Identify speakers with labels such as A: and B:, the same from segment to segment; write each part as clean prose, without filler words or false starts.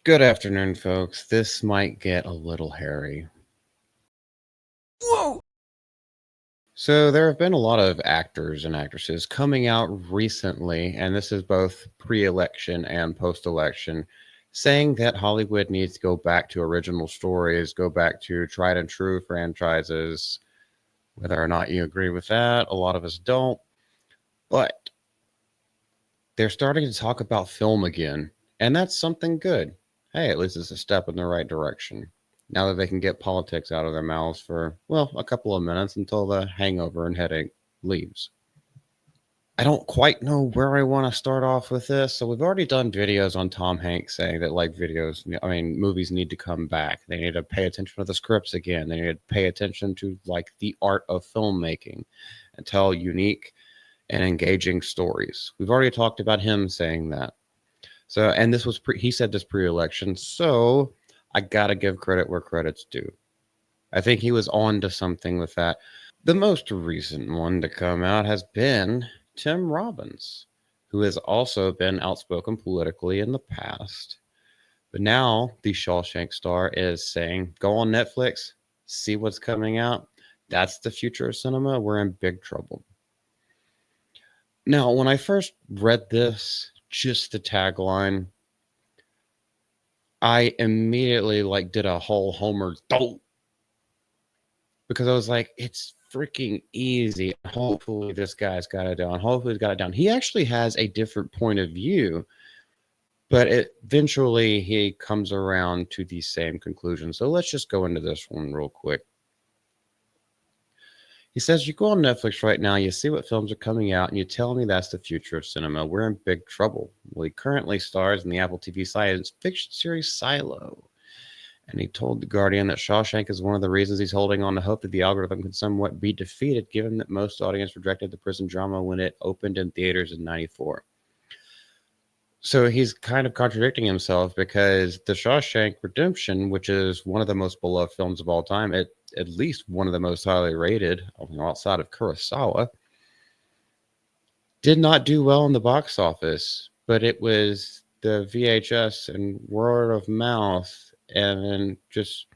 A: Good afternoon, folks. This might get a little hairy.
B: Whoa!
A: So, there have been a lot of actors and actresses coming out recently, and this is both pre election and post election, saying that Hollywood needs to go back to original stories, go back to tried and true franchises. Whether or not you agree with that, a lot of us don't. But they're starting to talk about film again, and that's something good. Hey, at least it's a step in the right direction. Now that they can get politics out of their mouths for, well, a couple of minutes until the hangover and headache leaves. I don't quite know where I want to start off with this. So we've already done videos on Tom Hanks saying that movies need to come back. They need to pay attention to the scripts again. They need to pay attention to like the art of filmmaking and tell unique and engaging stories. We've already talked about him saying that. So, and this was he said this pre-election. So, I gotta give credit where credit's due. I think he was on to something with that. The most recent one to come out has been Tim Robbins, who has also been outspoken politically in the past. But now the Shawshank star is saying, "Go on Netflix, see what's coming out. That's the future of cinema. We're in big trouble." Now, when I first read this, just the tagline, I immediately like did a whole Homer don't because I was like, it's freaking easy. Hopefully this guy's got it down. Hopefully he's got it down. He actually has a different point of view, but eventually he comes around to the same conclusion. So let's just go into this one real quick. He says, "You go on Netflix right now, you see what films are coming out, and you tell me that's the future of cinema. We're in big trouble." Well, he currently stars in the Apple TV science fiction series Silo. And he told The Guardian that Shawshank is one of the reasons he's holding on to hope that the algorithm can somewhat be defeated, given that most audience rejected the prison drama when it opened in theaters in '94. So he's kind of contradicting himself because The Shawshank Redemption, which is one of the most beloved films of all time, at least one of the most highly rated, outside of Kurosawa, did not do well in the box office, but it was the VHS and word of mouth, and then just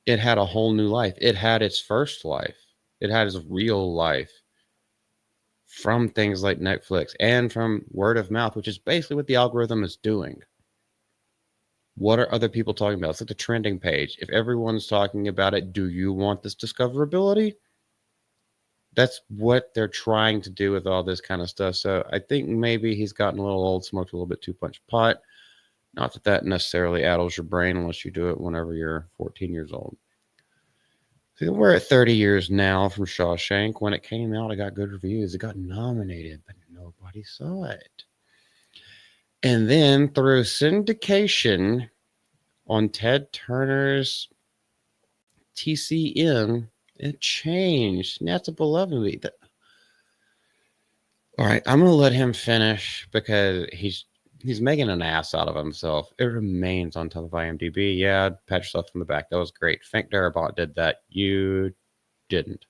A: it had a whole new life. It had its first life. It had its real life from things like Netflix and from word of mouth, which is basically what the algorithm is doing. What are other people talking about? It's like the trending page. If everyone's talking about it, do you want this discoverability? That's what they're trying to do with all this kind of stuff. So I think maybe he's gotten a little old, smoked a little bit too much pot. Not that that necessarily addles your brain unless you do it whenever you're 14 years old. So we're at 30 years now from Shawshank. When it came out, it got good reviews. It got nominated, but nobody saw it. And then through syndication on Ted Turner's TCM, it changed. And that's a beloved movie. All right, I'm gonna let him finish because he's making an ass out of himself. It remains on top of IMDb. Yeah, pat yourself on the back. That was great. Frank Darabont did that. You didn't.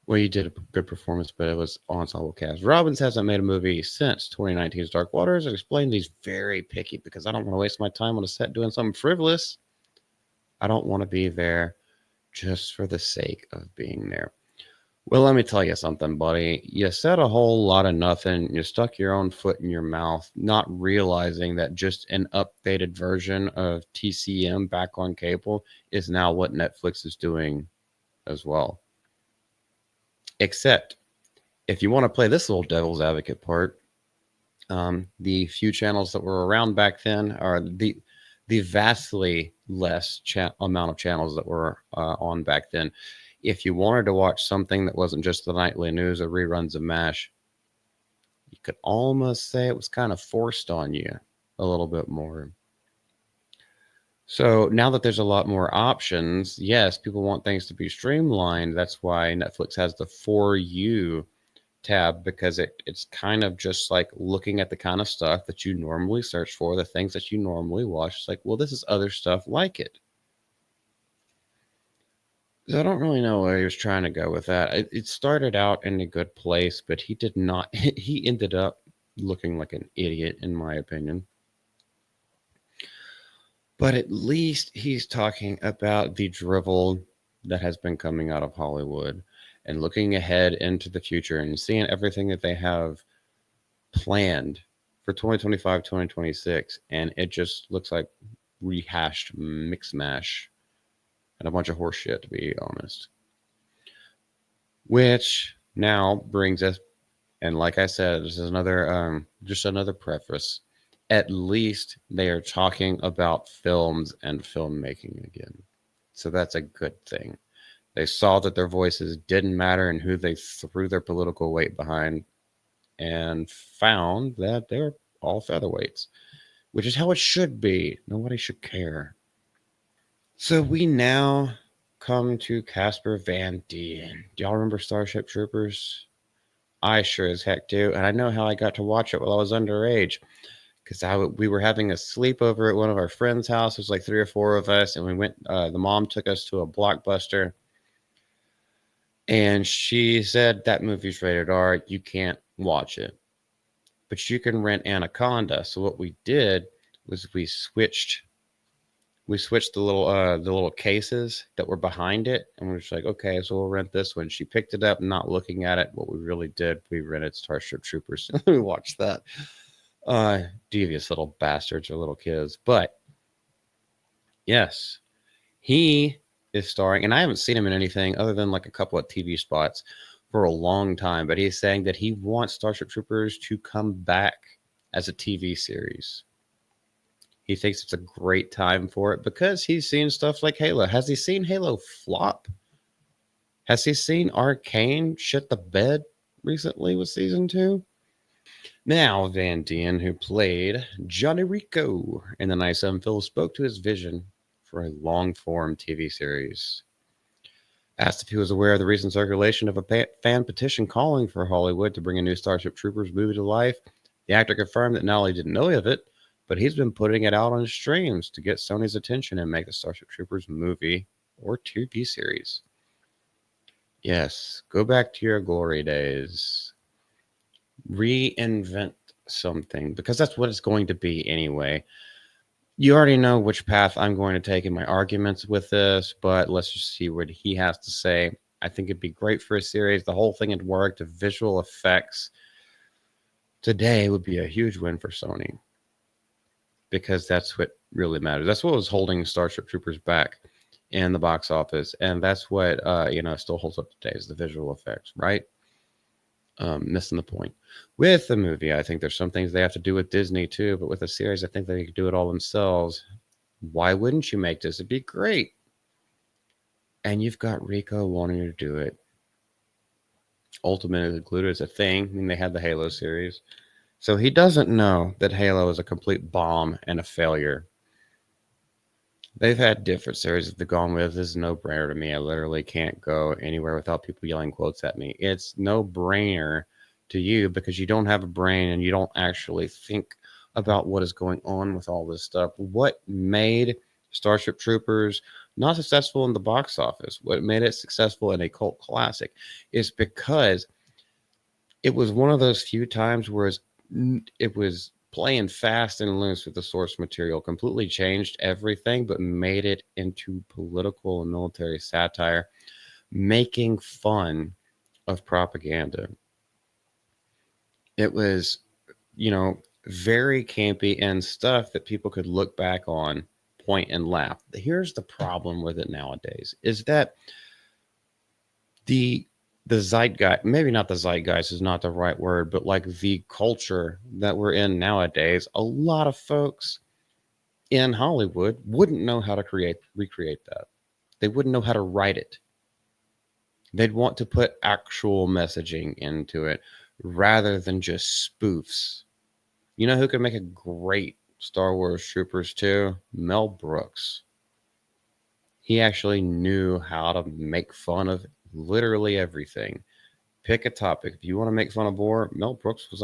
A: Well, you did a good performance, but it was ensemble cast. Robbins hasn't made a movie since 2019's Dark Waters. It explains he's very picky because I don't want to waste my time on a set doing something frivolous. I don't want to be there just for the sake of being there. Well, let me tell you something, buddy. You said a whole lot of nothing. You stuck your own foot in your mouth, not realizing that just an updated version of TCM back on cable is now what Netflix is doing as well. Except if you want to play this little devil's advocate part, the few channels that were around back then are the vastly less amount of channels that were on back then. If you wanted to watch something that wasn't just the nightly news or reruns of MASH, you could almost say it was kind of forced on you a little bit more. So now that there's a lot more options, yes, people want things to be streamlined. That's why Netflix has the For You tab, because it's kind of just like looking at the kind of stuff that you normally search for, the things that you normally watch. It's like, well, this is other stuff like it. So I don't really know where he was trying to go with that. It started out in a good place, but he did not. He ended up looking like an idiot, in my opinion. But at least he's talking about the drivel that has been coming out of Hollywood and looking ahead into the future and seeing everything that they have planned for 2025, 2026. And it just looks like rehashed mix mash and a bunch of horse shit, to be honest. Which now brings us, and like I said, this is another, just another preface. At least they are talking about films and filmmaking again. So that's a good thing. They saw that their voices didn't matter and who they threw their political weight behind and found that they're all featherweights, which is how it should be. Nobody should care. So we now come to Casper Van Dien. Do y'all remember Starship Troopers? I sure as heck do. And I know how I got to watch it while I was underage. Because we were having a sleepover at one of our friends' house. It was like 3 or 4 of us, and we went. The mom took us to a Blockbuster, and she said that movie's rated R. You can't watch it, but you can rent Anaconda. So what we did was we switched the little cases that were behind it, and we were just like, okay, so we'll rent this one. She picked it up, not looking at it. What we really did, we rented Starship Troopers. We watched that. Uh, Devious little bastards or little kids, but yes, he is starring, and I haven't seen him in anything other than like a couple of TV spots for a long time. But he's saying that he wants Starship Troopers to come back as a TV series. He thinks it's a great time for it because he's seen stuff like Halo. Has he seen Halo flop? Has he seen Arcane shit the bed recently with season 2? Now, Van Dien, who played Johnny Rico in the Nice Film, spoke to his vision for a long form TV series. Asked if he was aware of the recent circulation of a fan petition calling for Hollywood to bring a new Starship Troopers movie to life, the actor confirmed that not only didn't know of it, but he's been putting it out on his streams to get Sony's attention and make the Starship Troopers movie or TV series. Yes, go back to your glory days. Reinvent something because that's what it's going to be anyway. You already know which path I'm going to take in my arguments with this, but let's just see what he has to say. I think it'd be great for a series. The whole thing had worked. The visual effects today would be a huge win for Sony because that's what really matters. That's what was holding Starship Troopers back in the box office, and that's what still holds up today is the visual effects, right? Missing the point. With the movie, I think there's some things they have to do with Disney too, but with a series, I think they could do it all themselves. Why wouldn't you make this? It'd be great. And you've got Rico wanting to do it. Ultimate included as a thing. I mean, they had the Halo series. So he doesn't know that Halo is a complete bomb and a failure. They've had different series that they've gone with. This is no brainer to me. I literally can't go anywhere without people yelling quotes at me. It's no brainer to you because you don't have a brain and you don't actually think about what is going on with all this stuff. What made Starship Troopers not successful in the box office, what made it successful in a cult classic, is because it was one of those few times where it was playing fast and loose with the source material, completely changed everything, but made it into political and military satire, making fun of propaganda. It was, you know, very campy and stuff that people could look back on, point and laugh. Here's the problem with it nowadays is that the the zeitgeist, maybe not the zeitgeist is not the right word, but like the culture that we're in nowadays, a lot of folks in Hollywood wouldn't know how to recreate that. They wouldn't know how to write it. They'd want to put actual messaging into it rather than just spoofs. You know who could make a great Star Wars Troopers too? Mel Brooks. He actually knew how to make fun of literally everything. Pick a topic. If you want to make fun of war, Mel Brooks was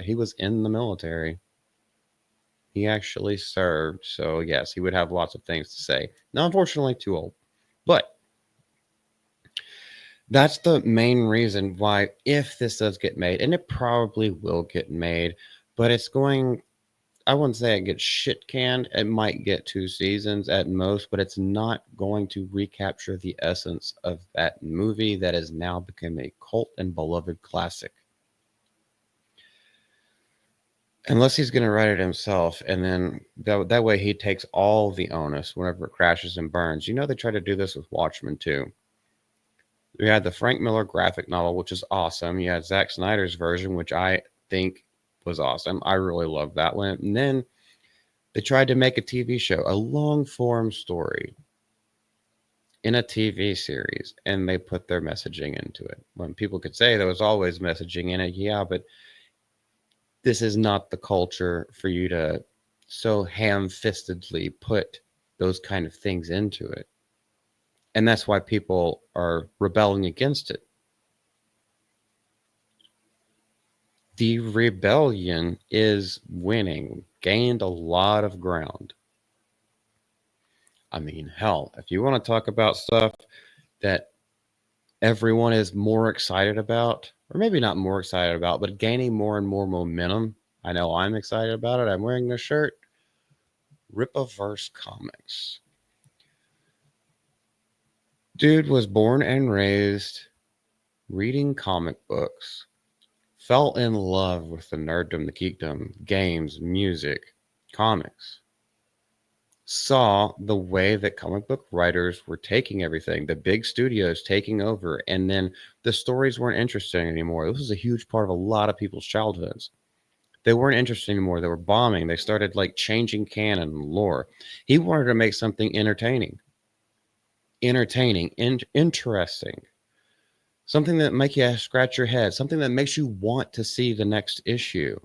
A: he was in the military. He actually served, so yes, he would have lots of things to say. Now, unfortunately, too old, but that's the main reason why, if this does get made, and it probably will get made, but it's going. I wouldn't say it gets shit canned. It might get 2 seasons at most, but it's not going to recapture the essence of that movie that has now become a cult and beloved classic. Unless he's going to write it himself, and then that way he takes all the onus whenever it crashes and burns. You know, they try to do this with Watchmen too. We had the Frank Miller graphic novel, which is awesome. You had Zack Snyder's version, which I think was awesome. I really loved that one. And then they tried to make a TV show, a long form story in a TV series, and they put their messaging into it. When people could say there was always messaging in it, yeah, but this is not the culture for you to so ham-fistedly put those kind of things into it. And that's why people are rebelling against it. The rebellion is winning, gained a lot of ground. I mean, hell, if you want to talk about stuff that everyone is more excited about, or maybe not more excited about, but gaining more and more momentum. I know I'm excited about it. I'm wearing this shirt. Ripaverse Comics. Dude was born and raised reading comic books, fell in love with the nerddom, the geekdom, games, music, comics. Saw the way that comic book writers were taking everything, the big studios taking over, and then the stories weren't interesting anymore. This was a huge part of a lot of people's childhoods. They weren't interested anymore. They were bombing. They started like changing canon and lore. He wanted to make something interesting, something that make you scratch your head, something that makes you want to see the next issue.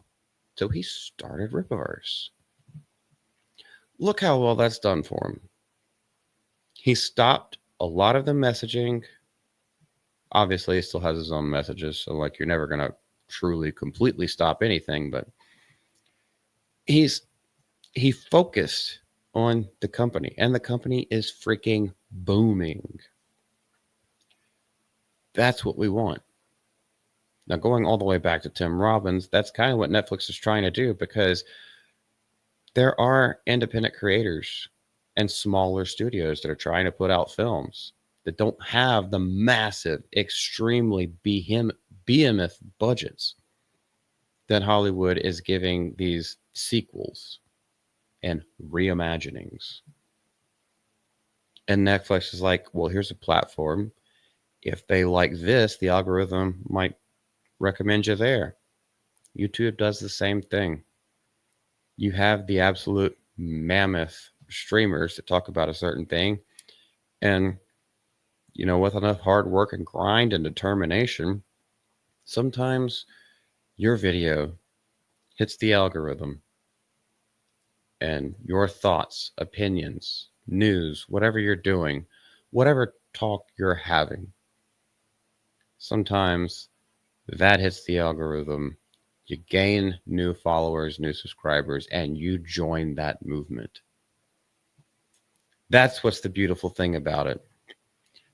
A: So he started Ripaverse. Look how well that's done for him. He stopped a lot of the messaging. Obviously, he still has his own messages, so like you're never gonna truly completely stop anything, but he focused on the company, and the company is freaking booming. That's what we want. Now, going all the way back to Tim Robbins, that's kind of what Netflix is trying to do, because there are independent creators and smaller studios that are trying to put out films that don't have the massive, extremely behemoth budgets that Hollywood is giving these sequels and reimaginings. And Netflix is like, well, here's a platform. If they like this, the algorithm might recommend you there. YouTube does the same thing. You have the absolute mammoth streamers that talk about a certain thing. And, you know, with enough hard work and grind and determination, sometimes your video hits the algorithm and your thoughts, opinions, news, whatever you're doing, whatever talk you're having, sometimes that hits the algorithm. You gain new followers, new subscribers, and you join that movement. That's what's the beautiful thing about it.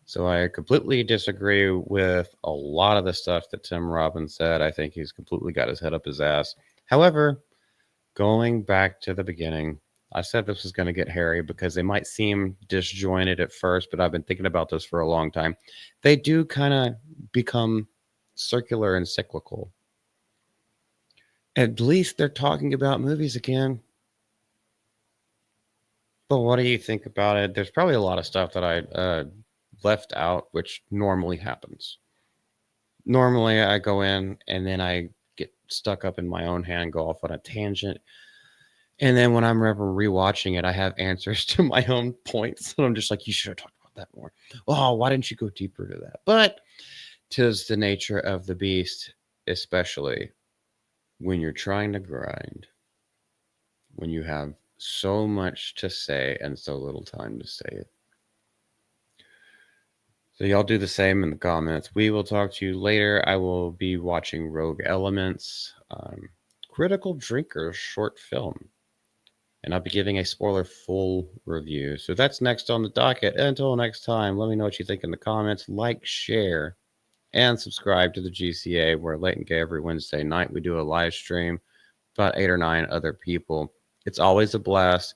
A: So I completely disagree with a lot of the stuff that Tim Robbins said. I think he's completely got his head up his ass. However, going back to the beginning, I said this was going to get hairy because they might seem disjointed at first, but I've been thinking about this for a long time. They do kind of become circular and cyclical. At least they're talking about movies again. But what do you think about it? There's probably a lot of stuff that I left out, which normally happens. Normally, I go in and then I get stuck up in my own hand, go off on a tangent. And then when I'm ever rewatching it, I have answers to my own points. And I'm just like, you should have talked about that more. Oh, why didn't you go deeper to that? But 'tis the nature of the beast, especially when you're trying to grind, when you have so much to say and so little time to say it. So y'all do the same in the comments. We will talk to you later. I will be watching Rogue Elements, Critical Drinkers short film, and I'll be giving a spoiler full review. So that's next on the docket. Until next time, let me know what you think in the comments. Like, share, and subscribe to the GCA, where late and gay every Wednesday night we do a live stream, about 8 or 9 other people. It's always a blast.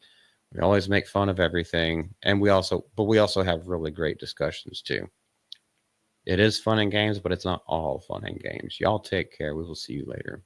A: We always make fun of everything, and we also have really great discussions too. It is fun and games, but it's not all fun and games. Y'all take care. We will see you later.